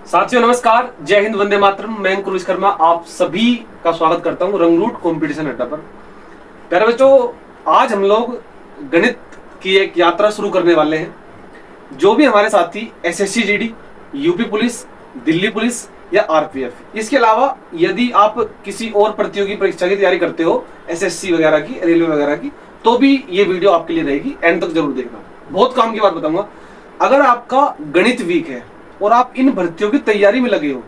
साथियों नमस्कार, जय हिंद, वंदे मातरम। मैं अंकुर विश्वकर्मा आप सभी का स्वागत करता हूं रंगरूट कंपटीशन अड्डा पर। प्यारे बच्चों, आज हम लोग गणित की एक यात्रा शुरू करने वाले हैं। जो भी हमारे साथी SSC GD, UP police, Delhi police या आरपीएफ, इसके अलावा यदि आप किसी और प्रतियोगी परीक्षा की तैयारी करते हो, एसएससी वगैरह की, रेलवे वगैरह की, तो भी ये वीडियो आपके लिए रहेगी। एंड तक जरूर देखना, बहुत काम की बात बताऊंगा। अगर आपका गणित वीक है और आप इन भर्तियों की तैयारी में लगे हो,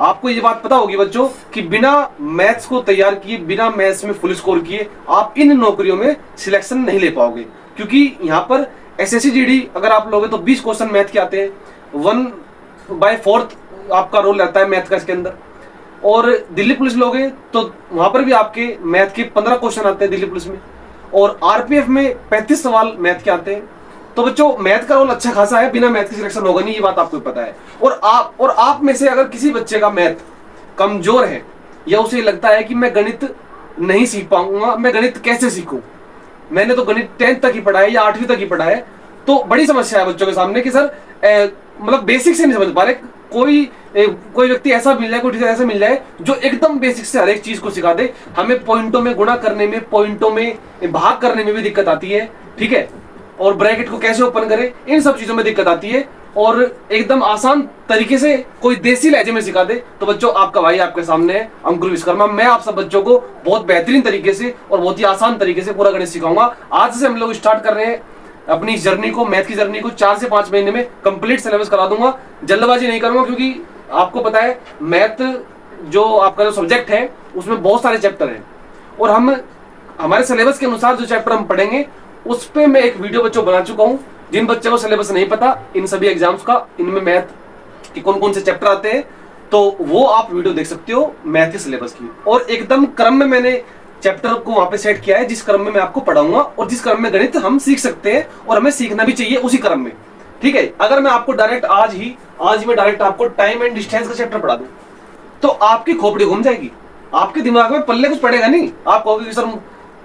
आपको ये बात पता होगी बच्चों कि बिना मैथ्स को तैयार किए, बिना मैथ्स में फुल स्कोर किए आप इन नौकरियों में सिलेक्शन नहीं ले पाओगे। क्योंकि यहाँ पर एसएससी जीडी अगर आप लोगे तो 20 क्वेश्चन मैथ के आते हैं, 1/4 आपका रोल रहता है मैथ का इसके अंदर। और दिल्ली पुलिस लोगे तो वहां पर भी आपके मैथ के 15 क्वेश्चन आते हैं दिल्ली पुलिस में, और आरपीएफ में 35 सवाल मैथ के आते हैं। तो बच्चों मैथ का रोल अच्छा खासा है, बिना मैथ के सिलेक्शन होगा नहीं, ये बात आपको पता है। और आप में से अगर किसी बच्चे का मैथ कमजोर है या उसे लगता है कि मैं गणित नहीं सीख पाऊंगा, मैं गणित कैसे सीखूं, मैंने तो गणित 10th तक ही पढ़ा है या 8वीं तक ही पढ़ा है, तो बड़ी समस्या है बच्चों के सामने कि सर मतलब बेसिक से नहीं समझ पा रहे। कोई व्यक्ति ऐसा मिल जाए, कोई टीचर ऐसा मिल जाए जो एकदम बेसिक से हर एक चीज को सिखा दे। हमें पॉइंटों में गुणा करने में, पॉइंटों में भाग करने में भी दिक्कत आती है, ठीक है, और ब्रैकेट को कैसे ओपन करें, इन सब चीजों में दिक्कत आती है। और एकदम आसान तरीके से कोई देसी लहजे में सिखा दे, तो बच्चों आपका भाई आपके सामने है, अंकुर विश्वकर्मा। मैं आप सब बच्चों को बहुत बेहतरीन तरीके से और बहुत ही आसान तरीके से पूरा गणित सिखाऊंगा। आज से हम लोग स्टार्ट कर रहे हैं अपनी जर्नी को, मैथ की जर्नी को। 4 से 5 महीने में कंप्लीट सिलेबस करा दूंगा। जल्दबाजी नहीं करूंगा क्योंकि आपको पता है मैथ जो आपका जो सब्जेक्ट है उसमें बहुत सारे चैप्टर हैं, और हमारे सिलेबस के अनुसार जो चैप्टर हम पढ़ेंगे उस पे मैं एक वीडियो बच्चों बना चुका हूं। जिन बच्चों को सिलेबस नहीं पता इन सभी एग्जाम्स का, इनमें मैथ के कौन कौन से चैप्टर आते हैं, तो वो आप वीडियो देख सकते हो मैथ के सिलेबस की। और एकदम क्रम में मैंने चैप्टर को वहां पे सेट किया है, जिस क्रम में मैं आपको पढ़ाऊंगा और जिस क्रम में गणित हम सीख सकते हैं और हमें सीखना भी चाहिए उसी क्रम में, ठीक है। अगर मैं आपको डायरेक्ट आज मैं डायरेक्ट आपको टाइम एंड डिस्टेंस का चैप्टर पढ़ा दूं तो आपकी खोपड़ी घूम जाएगी, आपके दिमाग में पल्ले कुछ पड़ेगा नहीं। आप कहोगे सर,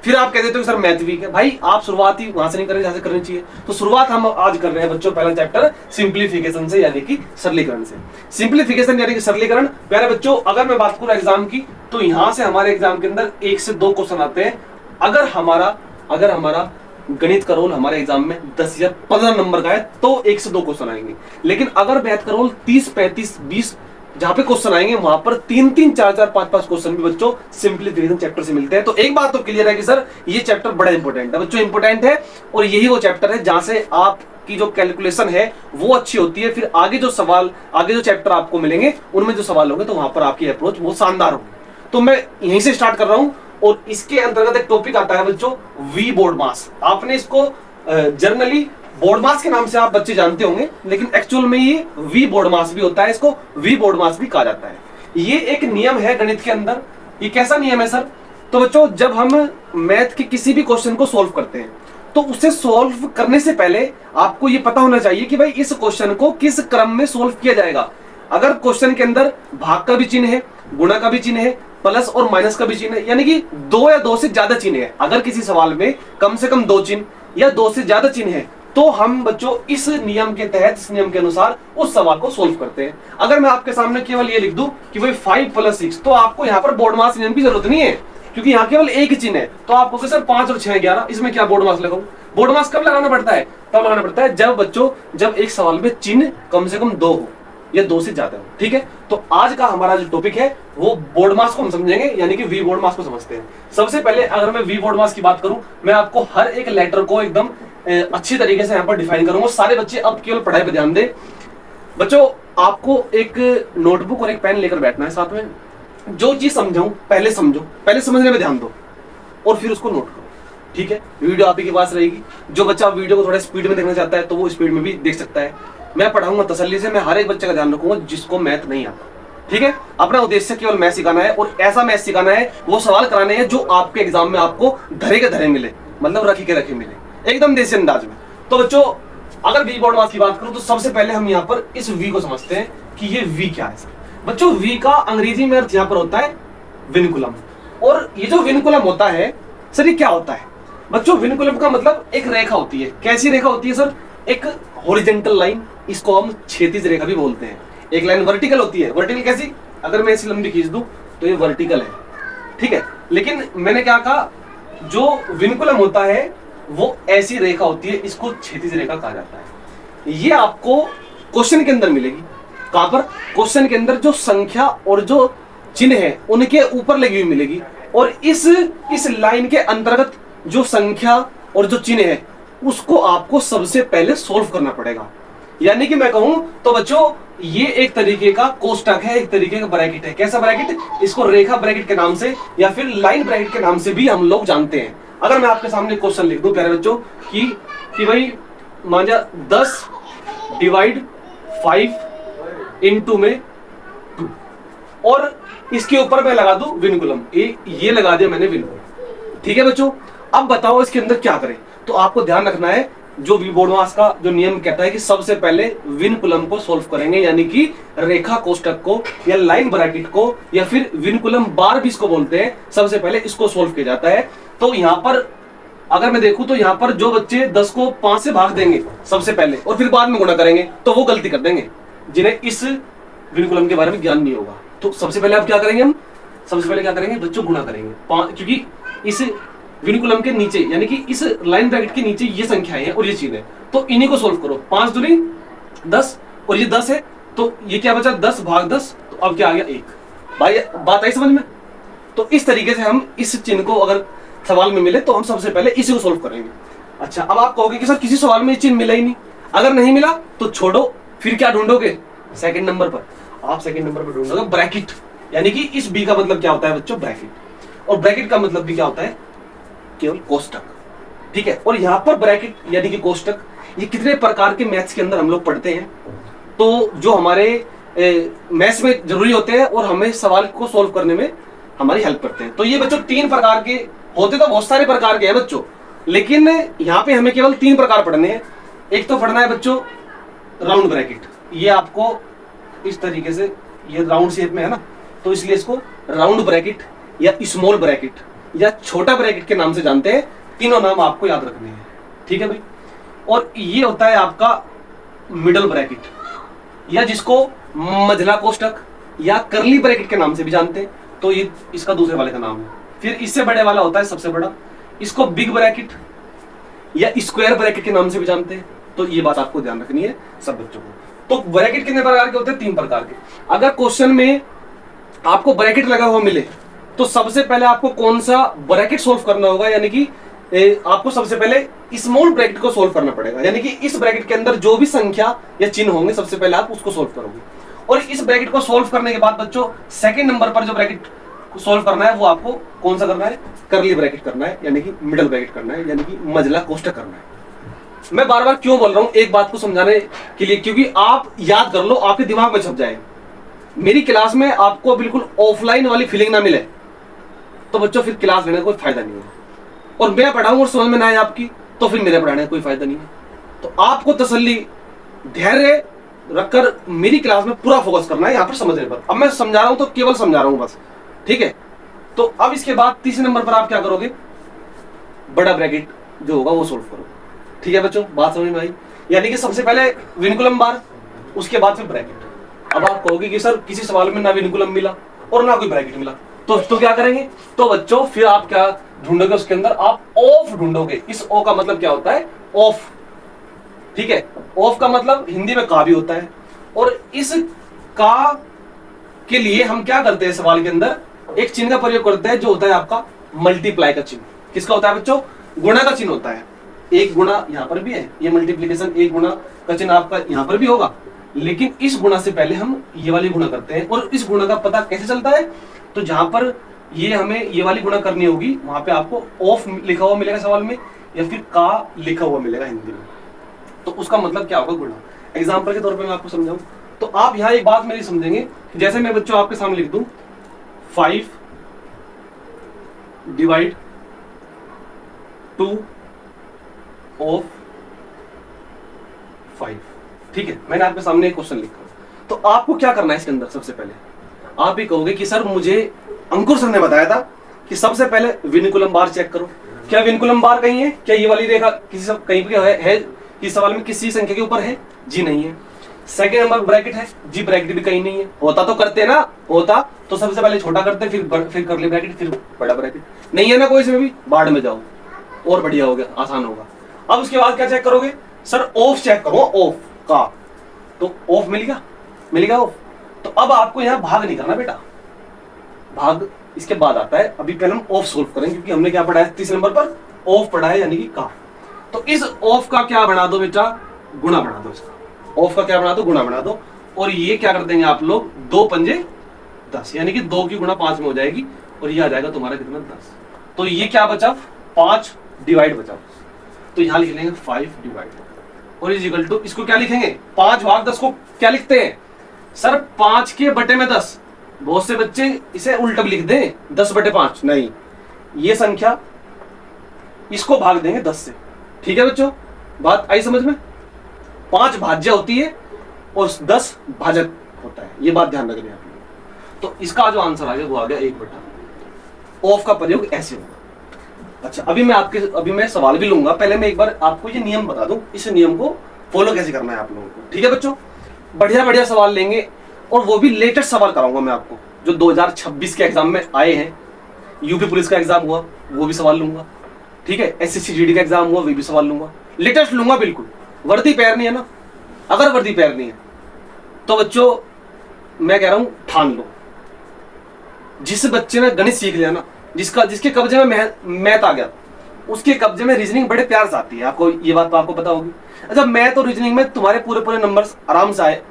फिर आप कह देते हो सर मैथ वीक है। भाई आप शुरुआत ही वहां से नहीं करें जहां से करनी चाहिए। तो शुरुआत हम आज कर रहे हैं बच्चों पहला चैप्टर सिंप्लीफिकेशन से, यानी कि सरलीकरण से। सिंप्लीफिकेशन यानी कि सरलीकरण। प्यारे बच्चों, अगर मैं बात करूं एग्जाम की, तो यहां से हमारे एग्जाम के अंदर 1 से 2 क्वेश्चन आते हैं। अगर हमारा गणित का रोल हमारे एग्जाम में 10 या 15 नंबर का है तो 1 से 2 क्वेश्चन आएंगे। लेकिन अगर मैथ का रोल 30, 35, 20 जहां पे क्वेश्चन आएंगे वहां पर 3-3, 4-4, 5-5 क्वेश्चन भी बच्चों सिंप्लीफिकेशन चैप्टर से मिलते हैं। तो एक बात तो क्लियर है कि सर ये चैप्टर बड़ा इंपॉर्टेंट है बच्चों, इंपॉर्टेंट है। और यही वो चैप्टर है जहां से आपकी जो कैलकुलेशन है वो अच्छी होती है। फिर आगे जो चैप्टर आपको मिलेंगे उनमें जो सवाल होंगे तो वहां पर आपकी अप्रोच बहुत शानदार होगी। तो मैं यहीं से स्टार्ट कर रहा हूं, और इसके अंतर्गत एक टॉपिक आता है बच्चों वी बोर्ड मास। आपने इसको जर्नली बोर्ड मास के नाम से आप बच्चे जानते होंगे, लेकिन एक्चुअल में ये वी बोर्ड मास भी होता है, इसको वी बोर्ड मास भी कहा जाता है। ये एक नियम है गणित के अंदर। ये कैसा नियम है सर? तो बच्चों जब हम मैथ के किसी भी क्वेश्चन को सॉल्व करते हैं तो उसे सॉल्व करने से पहले आपको ये पता होना चाहिए कि भाई इस क्वेश्चन को किस क्रम में सॉल्व किया जाएगा। अगर क्वेश्चन के अंदर भाग का भी चिन्ह है, गुणा का भी चिन्ह है, प्लस और माइनस का भी चिन्ह है, यानी कि 2 या 2 से ज्यादा चिन्ह है, अगर किसी सवाल में कम से कम 2 चिन्ह या 2 से ज्यादा चिन्ह है, तो हम बच्चों इस नियम के तहत, इस नियम के अनुसार उस सवाल को सोल्व करते हैं। अगर मैं आपके सामने केवल ये लिख दूं कि भाई 5 + 6, तो आपको यहाँ पर बोर्ड मास नियम की जरूरत नहीं है, क्योंकि यहाँ केवल एक ही चिन्ह है। तो आप कहोगे सर 5 और 6 11, इसमें क्या बोर्ड मास लगाऊं? बोर्ड मास कब लगाना पड़ता है? तब लगाना पड़ता है जब एक सवाल में चिन्ह कम से कम 2 हो या 2 से ज्यादा हो, ठीक है। तो आज का हमारा जो टॉपिक है वो बोर्ड मास को हम समझेंगे, यानी कि वी बोर्ड मास को समझते हैं। सबसे पहले अगर मैं वी बोर्ड मास की बात करूं, मैं आपको हर एक लेटर को एकदम अच्छी तरीके से यहाँ पर डिफाइन करूंगा। सारे बच्चे अब केवल पढ़ाई पर ध्यान दें। बच्चों आपको एक नोटबुक और एक पेन लेकर बैठना है साथ में। जो चीज समझाऊं पहले समझो, पहले समझने में ध्यान दो और फिर उसको नोट करो, ठीक है। वीडियो आप ही के पास रहेगी। जो बच्चा वीडियो को थोड़ा स्पीड में देखना चाहता है तो वो स्पीड में भी देख सकता है। मैं पढ़ाऊंगा तसल्ली से, मैं हर एक बच्चे का ध्यान रखूंगा जिसको मैथ नहीं आता, ठीक है। अपना उद्देश्य केवल मैथ सिखाना है, और ऐसा मैथ सिखाना है, वो सवाल कराने हैं जो आपके एग्जाम में आपको धरे के धरे मिले, मतलब रखे के रखे मिले, एकदम देसी अंदाज में। तो बच्चों अगर वी बोर्ड मास की बात करूं तो सबसे पहले हम यहाँ पर इस वी को समझते हैं कि ये वी क्या है। बच्चों वी का अंग्रेजी में अर्थ यहाँ पर होता है विनकुलम। और ये जो विनकुलम होता है सर, ये क्या होता है? बच्चों विनकुलम का मतलब एक रेखा होती है। कैसी रेखा होती है सर? एक हॉरिजॉन्टल लाइन, इसको हम क्षैतिज रेखा भी बोलते हैं। एक लाइन वर्टिकल होती है। वर्टिकल कैसी? अगर मैं इसी लंबी खींच दूं तो ये वर्टिकल है, ठीक है। लेकिन मैंने क्या कहा, जो विनकुलम होता है वो ऐसी रेखा होती है, इसको क्षैतिज रेखा कहा जाता है। ये आपको क्वेश्चन के अंदर मिलेगी। कहां पर? क्वेश्चन के अंदर जो संख्या और जो चिन्ह है उनके ऊपर लगी हुई मिलेगी, और इस लाइन के अंतर्गत जो संख्या और जो चिन्ह है उसको आपको सबसे पहले सोल्व करना पड़ेगा। यानी कि मैं कहूं तो बच्चों, ये एक तरीके का कोष्टक है, एक तरीके का ब्रैकेट है। कैसा ब्रैकेट? इसको रेखा ब्रैकेट के नाम से या फिर लाइन ब्रैकेट के नाम से भी हम लोग जानते हैं। अगर मैं आपके सामने क्वेश्चन लिख दूं प्यारे बच्चों कि भाई मान जा 10 डिवाइड 5 इंटू में 2, और इसके ऊपर मैं लगा दूं विनकुलम, ये लगा दिया मैंने विनकुलम, ठीक है बच्चों। अब बताओ इसके अंदर क्या करें? तो आपको ध्यान रखना है, जो बोर्डमास का जो नियम कहता है कि सबसे पहले विनकुलम को सोल्व करेंगे, यानी कि रेखा कोष्टक को या लाइन ब्रैकेट को या फिर विनकुलम बार भी इसको बोलते हैं, सबसे पहले इसको सोल्व किया जाता है। तो यहाँ पर अगर मैं देखूं तो यहाँ पर जो बच्चे 10 को 5 से भाग देंगे सबसे पहले और फिर बाद में गुणा करेंगे, तो वो गलती कर देंगे, जिन्हें इस विनकुलम के बारे में ज्ञान नहीं होगा। तो सबसे पहले आप क्या करेंगे? हम सबसे पहले क्या करेंगे बच्चों? गुणा करेंगे, क्योंकि इस विनकुलम के नीचे यानी कि इस लाइन ब्रैकेट के नीचे ये संख्याएं हैं और ये चीज है, तो इन्हीं को सोल्व करो। 5 दूनी 10 और ये 10 है, तो ये क्या बचा? 10 भाग 10, तो अब क्या आ गया? 1। भाई बात आई समझ में? तो इस तरीके से हम इस चिन्ह को अगर सवाल में मिले तो हम सबसे पहले इसी को सोल्व करेंगे। अच्छा, अब आप कहोगे कि सर किसी सवाल में ये चिन्ह मिला ही नहीं। अगर नहीं मिला तो छोड़ो, फिर क्या ढूंढोगे? सेकंड नंबर पर आप सेकंड नंबर पर ढूंढोगे ब्रैकेट, यानी कि इस बी का मतलब क्या होता है बच्चों? ब्रैकेट। और ब्रैकेट का मतलब भी क्या होता है? केवल कोष्टक, ठीक है। और यहाँ पर ब्रैकेट यानी कि कोष्टक, ये कितने प्रकार के मैथ्स के अंदर हम लोग पढ़ते हैं, तो जो हमारे मैथ्स में जरूरी होते हैं और हमें सवाल को सोल्व करने में हमारी हेल्प करते हैं। तो ये बच्चों 3 प्रकार के होते, तो बहुत सारे प्रकार के हैं बच्चों, लेकिन यहाँ पे हमें केवल 3 प्रकार पढ़ने हैं। एक तो पढ़ना है बच्चों राउंड ब्रैकेट, ये आपको इस तरीके से ये राउंड शेप में है ना, तो इसलिए इसको राउंड ब्रैकेट या स्मॉल ब्रैकेट या छोटा ब्रैकेट के नाम से जानते हैं। तीनों नाम आपको याद रखने हैं, ठीक है भाई। और ये होता है आपका मिडल ब्रैकेट, या जिसको मझला कोष्टक या करली ब्रैकेट के नाम से भी जानते हैं, तो ये इसका दूसरे वाले का नाम है। फिर इससे बड़े वाला होता है सबसे बड़ा, इसको बिग ब्रैकेट या स्क्वायर ब्रैकेट के नाम से भी जानते हैं। तो ये बात आपको ध्यान रखनी है सब बच्चों को। तो ब्रैकेट कितने प्रकार के होते हैं? 3 प्रकार के। अगर क्वेश्चन में आपको ब्रैकेट लगा हुआ मिले तो सबसे पहले आपको कौन सा ब्रैकेट सोल्व करना होगा, यानी कि आपको सबसे पहले स्मॉल ब्रैकेट को सोल्व करना पड़ेगा, यानी कि इस ब्रैकेट के अंदर जो भी संख्या या चिन्ह होंगे सबसे पहले आप उसको सोल्व करोगे। और इस ब्रैकेट को सोल्व करने के बाद बच्चों सेकंड नंबर पर जो ब्रैकेट सोल्व करना है वो आपको कौन सा करना है? करली ब्रैकेट करना है, यानी कि मिडल ब्रैकेट करना है, यानी कि मझला कोष्टक करना है। मैं बार बार क्यों बोल रहा हूं एक बात को समझाने के लिए, क्योंकि आप याद कर लो, आपके दिमाग में छप जाए। मेरी क्लास में आपको बिल्कुल ऑफलाइन वाली फीलिंग ना मिले तो बच्चों फिर क्लास लेने का कोई फायदा नहीं है, और मैं पढ़ाऊं और समझ में ना आए आपकी तो फिर मेरे पढ़ाने का कोई फायदा नहीं है। तो आपको तसल्ली धैर्य रखकर मेरी क्लास में पूरा फोकस करना है यहाँ पर समझने पर। अब मैं समझा रहा हूं तो केवल समझा रहा हूं बस, ठीक है। तो अब इसके बाद तीसरे नंबर पर आप क्या करोगे? बड़ा ब्रैकेट जो होगा वो सोल्व करोगे, ठीक है बच्चों। बात समझ में आई? यानी कि सबसे पहले विनकुलम बार, उसके बाद फिर ब्रैकेट। अब आप कहोगे कि सर किसी सवाल में ना विनकुलम मिला और ना कोई ब्रैकेट मिला, तो क्या करेंगे? तो बच्चों फिर आप क्या ढूंढोगे? उसके अंदर आप ऑफ ढूंढोगे। इस ओ का मतलब क्या होता है? ऑफ, ठीक है। ऑफ का मतलब हिंदी में का भी होता है, और इस का के लिए हम क्या करते हैं? सवाल के अंदर एक चिन्ह का प्रयोग करते हैं जो होता है आपका मल्टीप्लाई का चिन्ह। किसका होता है बच्चों? गुणा का चिन्ह होता है। एक गुणा यहाँ पर भी है, ये मल्टीप्लीकेशन, एक गुणा का चिन्ह आपका यहाँ पर भी होगा, लेकिन इस गुणा से पहले हम ये वाली गुणा करते हैं। और इस गुणा का पता कैसे चलता है? तो जहां पर ये हमें ये वाली गुणा करनी होगी वहां पे आपको ऑफ लिखा हुआ मिलेगा सवाल में, या फिर का लिखा हुआ मिलेगा हिंदी में, तो उसका मतलब क्या होगा? गुणा। एग्जाम्पल के तौर पे मैं आपको समझाऊं तो आप यहाँ एक बात मेरी समझेंगे। जैसे मैं बच्चों आपके सामने लिख दूं 5 डिवाइड 2 ऑफ 5, ठीक है। मैंने आपके सामने एक क्वेश्चन लिखा, तो आपको क्या करना है इसके अंदर? सबसे पहले आप ही कहोगे कि सर मुझे अंकुर सर ने बताया था कि सबसे पहले विनकुलम बार चेक करो। क्या विनकुलम बार कहीं है? क्या ये वाली रेखा किसी कहीं पे है कि सवाल में किसी संख्या के ऊपर है? जी नहीं है। सेकेंड नंबर ब्रैकेट है, जी ब्रैकेट भी कहीं नहीं है। होता तो करते ना, होता तो सबसे पहले छोटा करते, फिर करली ब्रैकेट, फिर बड़ा ब्रैकेट। नहीं है ना कोई इसमें भी, बाढ़ में जाओ, और बढ़िया हो गया, आसान होगा। अब उसके बाद क्या चेक करोगे सर, ऑफ चेक करो, ऑफ का तो ऑफ मिलेगा, मिलेगा ऑफ। तो अब आपको यहाँ भाग नहीं करना बेटा, भाग इसके बाद आता है। अभी पहले हम ऑफ सोल्व करेंगे, क्योंकि हमने क्या पढ़ा है तीसरे नंबर पर, ऑफ पढ़ा है, यानी कि का। तो इस ऑफ का क्या बना दो बेटा, गुणा बना दो इसका। ऑफ का क्या बना दो, गुणा बना दो। और ये क्या कर देंगे आप लोग, 2 पंजे 10, यानी कि 2 की गुणा 5 में हो जाएगी, और ये आ जाएगा तुम्हारा कितना 10। तो ये क्या बचा, 5 डिवाइड बचा। तो यहां लिख लेंगे 5 डिवाइड, और इज इक्वल टू, इसको क्या लिखेंगे, 5 भाग 10 को क्या लिखते हैं सर, 5 के बटे में 10। बहुत से बच्चे इसे उल्टा भी लिख दें, 10 बटे 5, नहीं, ये संख्या इसको भाग देंगे 10 से। ठीक है बच्चों, बात आई समझ में। 5 भाज्य होती है और 10 भाजक होता है, ये बात ध्यान रखनी है आप लोग। तो इसका जो आंसर आ गया वो आ गया 1 बटा। ऑफ का प्रयोग ऐसे होगा। अच्छा, अभी मैं सवाल भी लूंगा, पहले मैं एक बार आपको ये नियम बता दूं, इस नियम को फॉलो कैसे करना है आप लोगों को। ठीक है बच्चों, बढ़िया बढ़िया सवाल लेंगे, और वो भी लेटेस्ट सवाल कराऊंगा मैं आपको, जो 2026 के एग्जाम में आए हैं। यूपी पुलिस का एग्जाम हुआ, वो भी सवाल लूंगा। ठीक है, एसएससी जीडी का एग्जाम हुआ, वो भी सवाल लूंगा, लेटेस्ट लूंगा बिल्कुल। वर्दी पैर नहीं है ना, अगर वर्दी पैर नहीं है तो बच्चों मैं कह रहा हूं ठान लो। जिस बच्चे ने गणित सीख लिया ना, जिसके कब्जे में मैथ आ गया, उसके कब्जे में रीजनिंग बड़े प्यार से आती है। आपको ये बात तो आपको पता होगी। अच्छा, मैथ और रीजनिंग में तुम्हारे पूरे नंबर्स आराम से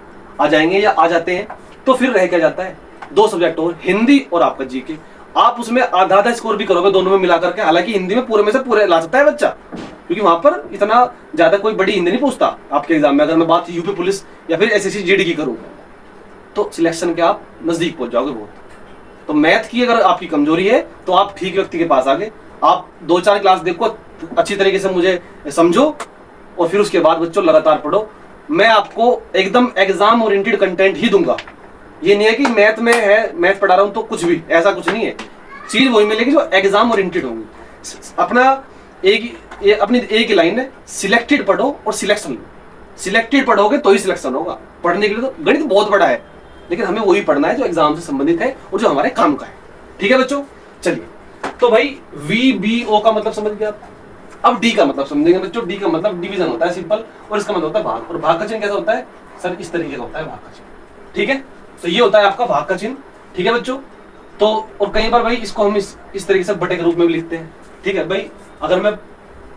आ जाएंगे या आ जाते हैं। तो फिर रह क्या जाता है, 2 सब्जेक्ट और, हिंदी और आपका जीके। आप उसमें आधा आधा स्कोर भी करोगे दोनों में मिला करके। हालांकि हिंदी में पूरे में से पूरे ला सकता है बच्चा, क्योंकि वहां पर इतना ज्यादा कोई बड़ी हिंदी नहीं पूछता आपके एग्जाम में। अगर मैं बात यूपी पुलिस या फिर एसएससी जीडी की करूँ, तो सिलेक्शन के आप नजदीक पहुंच जाओगे बहुत। तो मैथ की अगर आपकी कमजोरी है तो आप ठीक व्यक्ति के पास आगे, आप 2-4 क्लास देखो, अच्छी तरीके से मुझे समझो, और फिर उसके बाद बच्चों लगातार पढ़ो। मैं आपको एकदम एग्जाम ओरिएंटेड कंटेंट ही दूंगा। ये नहीं है कि मैथ में है, मैथ पढ़ा रहा हूं तो कुछ भी, ऐसा कुछ नहीं है। चीज वही मिलेगी जो एग्जाम ओरिएंटेड होगी। अपना अपनी एक ही लाइन है, सिलेक्टेड पढ़ो और सिलेक्शन लो। सिलेक्टेड पढ़ोगे तो ही सिलेक्शन होगा। पढ़ने के लिए तो गणित बहुत बड़ा है, लेकिन हमें वही पढ़ना है जो एग्जाम से संबंधित है और जो हमारे काम का है। ठीक है बच्चों, चलिए। तो भाई VBO का मतलब समझ गया आप। अब D का मतलब समझेंगे बच्चों। D का मतलब डिवीजन होता है, सिंपल, और इसका मतलब होता है भाग। और भाग का चिन्ह कैसा होता है सर, इस तरीके का होता है भाग का चिन्ह। ठीक है, तो ये होता है आपका भाग का चिन्ह। ठीक है बच्चों, तो और कई बार भाई इसको हम इस तरीके से बटे के रूप में भी लिखते हैं। ठीक है भाई, अगर मैं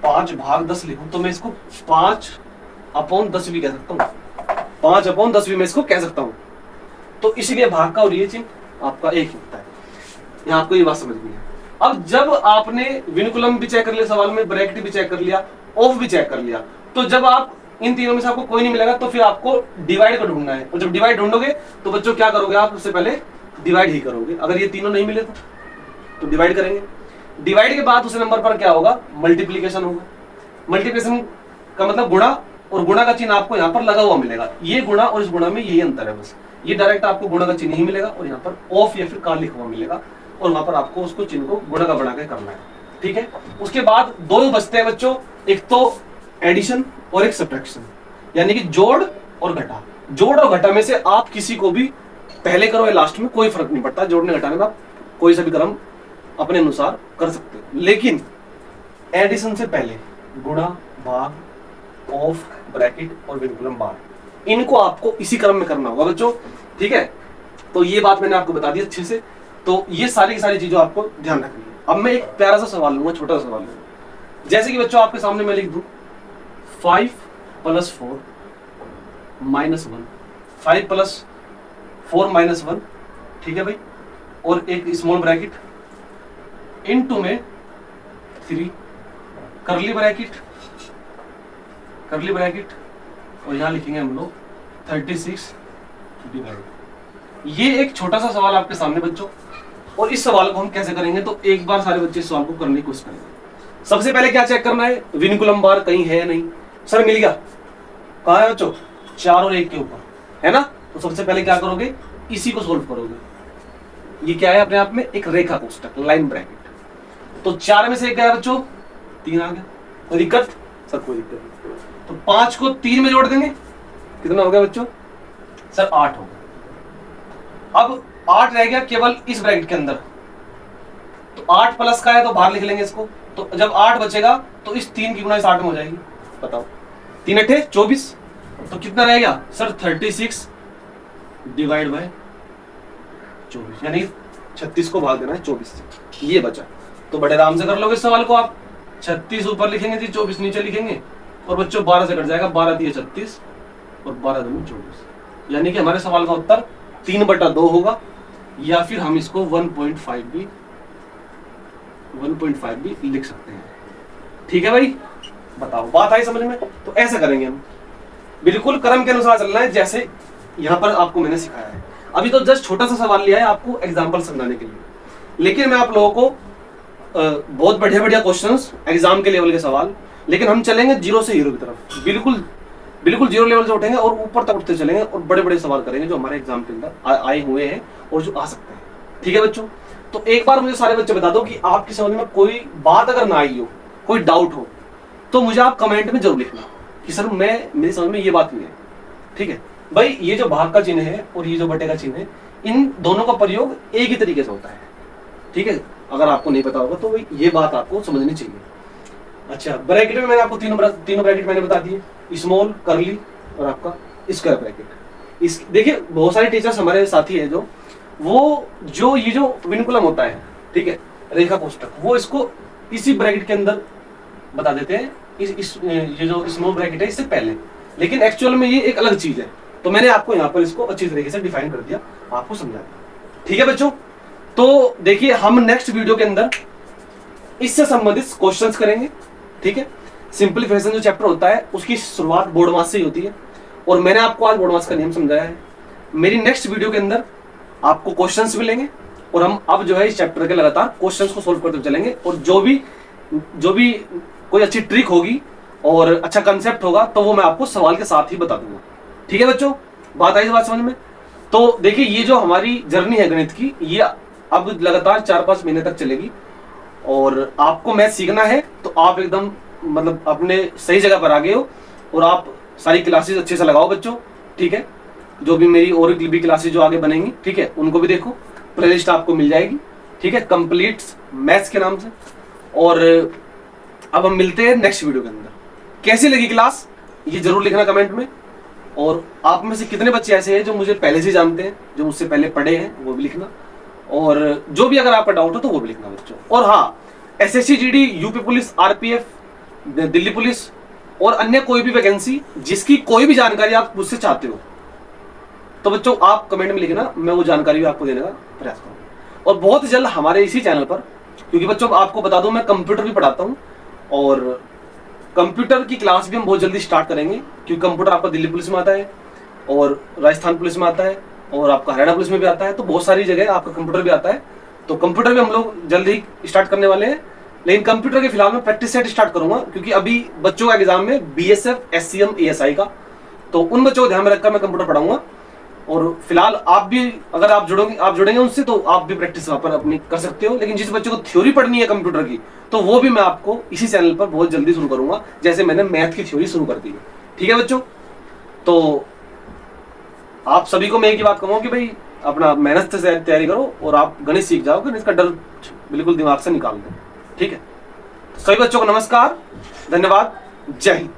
5 भाग 10 लिखूं तो मैं इसको 5/10 भी कह सकता हूँ। 5/10 भी मैं इसको कह सकता हूँ। तो इसीलिए भाग का और ये चिन्ह आपका एक ही होता है। यहाँ आपको ये बात समझ में है। अब जब आपने विनकुलम भी चेक कर लिया सवाल में, ब्रैकेट भी चेक कर लिया, ऑफ भी चेक कर लिया, तो जब आप इन तीनों में से आपको कोई नहीं मिलेगा तो फिर आपको डिवाइड का ढूंढना है। और जब डिवाइड ढूंढोगे तो बच्चों क्या करोगे, आप उससे पहले डिवाइड ही करोगे। अगर ये तीनों नहीं मिले तो डिवाइड करेंगे। डिवाइड के बाद उस नंबर पर क्या होगा, मल्टीप्लीकेशन होगा। मल्टीप्लीकेशन का मतलब गुणा, और गुणा का चिन्ह आपको यहाँ पर लगा हुआ मिलेगा। ये गुणा और इस गुणा में यही अंतर है बस। ये डायरेक्ट आपको गुणा का चिन्ह ही मिलेगा, और यहाँ पर ऑफ या फिर का लिखा हुआ मिलेगा, और वहां पर आपको उसको चिन्ह को गुणा का बना के करना है। ठीक है, उसके बाद 2 बचते हैं बच्चों, एक तो एडिशन और एक सब्ट्रैक्शन, यानी कि जोड़ और घटा। जोड़ और घटा में से आप किसी को भी पहले करो या लास्ट में, कोई फर्क नहीं पड़ता। जोड़ने घटाने में आप कोई सा भी क्रम अपने अनुसार कर सकते हो, लेकिन एडिशन से पहले गुणा, भाग, ऑफ, ब्रैकेट और विनकुलम बार, इनको आपको इसी क्रम में करना होगा बच्चों। ठीक है, तो ये बात मैंने आपको बता दी अच्छे से। तो ये सारी की सारी चीजों आपको ध्यान रखनी है। अब मैं एक प्यारा सा सवाल लूंगा, छोटा सा सवाल लूंगा। जैसे कि बच्चों आपके सामने मैं लिख दूं 5 + 4 - 1, 5 + 4 - 1। ठीक है भाई, और एक स्मॉल ब्रैकेट, इनटू में 3 करली ब्रैकेट, और यहां लिखेंगे हम लोग 36 डिवाइड। ये एक छोटा सा सवाल आपके सामने बच्चों, और इस सवाल को हम कैसे करेंगे, तो एक बार सारे बच्चे इस सवाल को करने की कोशिश करेंगे। सबसे पहले क्या चेक करना है, विनकुलम बार कहीं है नहीं। सर मिल गया, कहाँ है बच्चों, 4 और 1 के ऊपर है ना। तो सबसे पहले क्या करोगे, इसी को सोल्व करोगे। ये क्या है अपने आप में, एक रेखा कोष्टक, लाइन ब्रैकेट। तो 4 में से 1 गया बच्चों, 3 आ गया। कोई दिक्कत सर, कोई दिक्कत नहीं। तो 5 को 3 में जोड़ देंगे, कितना हो गया बच्चों, सर 8 हो गया। अब 8 रह गया केवल इस ब्रैकेट के अंदर, तो 8 प्लस का है तो बाहर लिख लेंगे इसको। तो जब 8 बचेगा तो इस 3 की गुना इस 8 में हो जाएगी। बताओ 3 अठे 24, तो कितना रह गया सर 36 डिवाइड बाय 24, यानी 36 को भाग देना है 24 से, ये बचा। तो बड़े आराम से कर लोगे इस सवाल को आप। 36 ऊपर लिखेंगे तो 24 नीचे लिखेंगे, और बच्चों 12 से कट जाएगा, 12 दिए 36 और 12 दूनी 24, यानी कि हमारे सवाल का उत्तर 3/2 होगा, या फिर हम इसको 1.5 भी लिख सकते हैं। ठीक है भाई, बताओ बात आई समझ में? तो ऐसा करेंगे हम, बिल्कुल क्रम के अनुसार चलना है जैसे यहाँ पर आपको मैंने सिखाया है। अभी तो जस्ट छोटा सा सवाल लिया है आपको एग्जाम्पल समझाने के लिए, लेकिन मैं आप लोगों को बहुत बढ़िया बढ़िया क्वेश्चंस, एग्जाम के लेवल के सवाल, लेकिन हम चलेंगे 0 से हीरो की तरफ, बिल्कुल 0 लेवल से उठेंगे और ऊपर तक उठते चलेंगे और बड़े बड़े सवाल करेंगे जो हमारे एग्जाम के अंदर आए हुए हैं और जो आ सकते हैं। ठीक है बच्चों, तो एक बार मुझे सारे बच्चे बता दो कि आपकी समझ में कोई बात अगर ना आई हो, कोई डाउट हो, तो मुझे आप कमेंट में जरूर लिखना कि सर मेरी समझ में ये बात नहीं है। ठीक है भाई, ये जो भाग का चिन्ह है और ये जो बटे का चिन्ह है, इन दोनों का प्रयोग एक ही तरीके से होता है। ठीक है, अगर आपको नहीं पता होगा तो ये बात आपको समझनी चाहिए। अच्छा, ब्रैकेट में मैंने आपको तीनों ब्रैकेट मैंने बता दिए, स्मॉल, कर्ली और आपका स्क्वायर ब्रैकेट। इस देखिए बहुत सारे टीचर्स हमारे साथी है जो ये जो विनकुलम होता है, ठीक है, रेखा कोष्टक, वो इसको इसी ब्रैकेट के अंदर बता देते हैं, ये जो स्मॉल ब्रैकेट है इससे पहले, लेकिन एक्चुअल में ये एक अलग चीज है। तो मैंने आपको यहाँ पर इसको अच्छी तरीके से डिफाइन कर दिया, आपको समझा दिया। ठीक है बच्चों, तो देखिए हम नेक्स्ट वीडियो के अंदर इससे संबंधित क्वेश्चंस करेंगे। ठीक है, सिंपलीफिकेशन जो चैप्टर होता है उसकी शुरुआत बोर्ड मास से ही होती है, और मैंने आपको आज बोर्ड मास का नियम समझाया है। मेरी नेक्स्ट वीडियो के अंदर आपको क्वेश्चंस मिलेंगे और हम अब जो है इस चैप्टर के लगातार क्वेश्चंस को सोल्व करते चलेंगे, और जो भी कोई अच्छी ट्रिक होगी और अच्छा कंसेप्ट होगा तो वो मैं आपको सवाल के साथ ही बता दूंगा। ठीक है बच्चों, बात आई बात समझ में? तो देखिए ये जो हमारी जर्नी है गणित की, ये अब लगातार 4-5 महीने तक चलेगी, और आपको मैथ सीखना है तो आप एकदम मतलब अपने सही जगह पर आ गए हो, और आप सारी क्लासेस अच्छे से लगाओ बच्चों। ठीक है, जो भी मेरी और भी क्लासेस जो आगे बनेंगी, ठीक है, उनको भी देखो, प्लेलिस्ट आपको मिल जाएगी। ठीक है, कंप्लीट मैथ्स के नाम से। और अब हम मिलते हैं नेक्स्ट वीडियो के अंदर। कैसी लगी क्लास ये जरूर लिखना कमेंट में, और आप में से कितने बच्चे ऐसे हैं जो मुझे पहले से जानते हैं, जो मुझसे पहले पढ़े हैं, वो भी लिखना, और जो भी अगर आपका डाउट हो तो वो भी लिखना बच्चों। और हाँ, SSC GD, UP police, RPF, Delhi police और अन्य कोई भी वैकेंसी जिसकी कोई भी जानकारी आप मुझसे चाहते हो, तो बच्चों आप कमेंट में लिखना, मैं वो जानकारी भी आपको देने का प्रयास करूंगा। और बहुत जल्द हमारे इसी चैनल पर, क्योंकि बच्चों आपको बता दूं मैं कंप्यूटर भी पढ़ाता हूं, और कंप्यूटर की क्लास भी हम बहुत जल्दी स्टार्ट करेंगे, क्योंकि कंप्यूटर आपका दिल्ली पुलिस में आता है और राजस्थान पुलिस में आता है और आपका हरियाणा पुलिस में भी आता है, तो बहुत सारी जगह आपका कंप्यूटर भी आता है। तो कंप्यूटर भी हम लोग जल्द ही स्टार्ट करने वाले हैं, लेकिन कंप्यूटर के फिलहाल मैं प्रैक्टिस सेट स्टार्ट करूंगा, क्योंकि अभी बच्चों का एग्जाम में BSF, SCM, ASI का, तो उन बच्चों को ध्यान में रखकर मैं कंप्यूटर पढ़ाऊंगा। और फिलहाल आप भी अगर आप जुड़ेंगे उनसे तो आप भी प्रैक्टिस वहां पर अपनी कर सकते हो, लेकिन जिस बच्चे को थ्योरी पढ़नी है कंप्यूटर की, तो वो भी मैं आपको इसी चैनल पर बहुत जल्दी शुरू करूंगा, जैसे मैंने मैथ की थ्योरी शुरू कर दी है। ठीक है बच्चों, तो आप सभी को मैं एक ही बात कहूंगा कि भाई अपना मेहनत से तैयारी करो और आप गणित सीख जाओ, गणित का डर बिल्कुल दिमाग से निकाल दो। ठीक है, सभी बच्चों को नमस्कार, धन्यवाद, जय हिंद।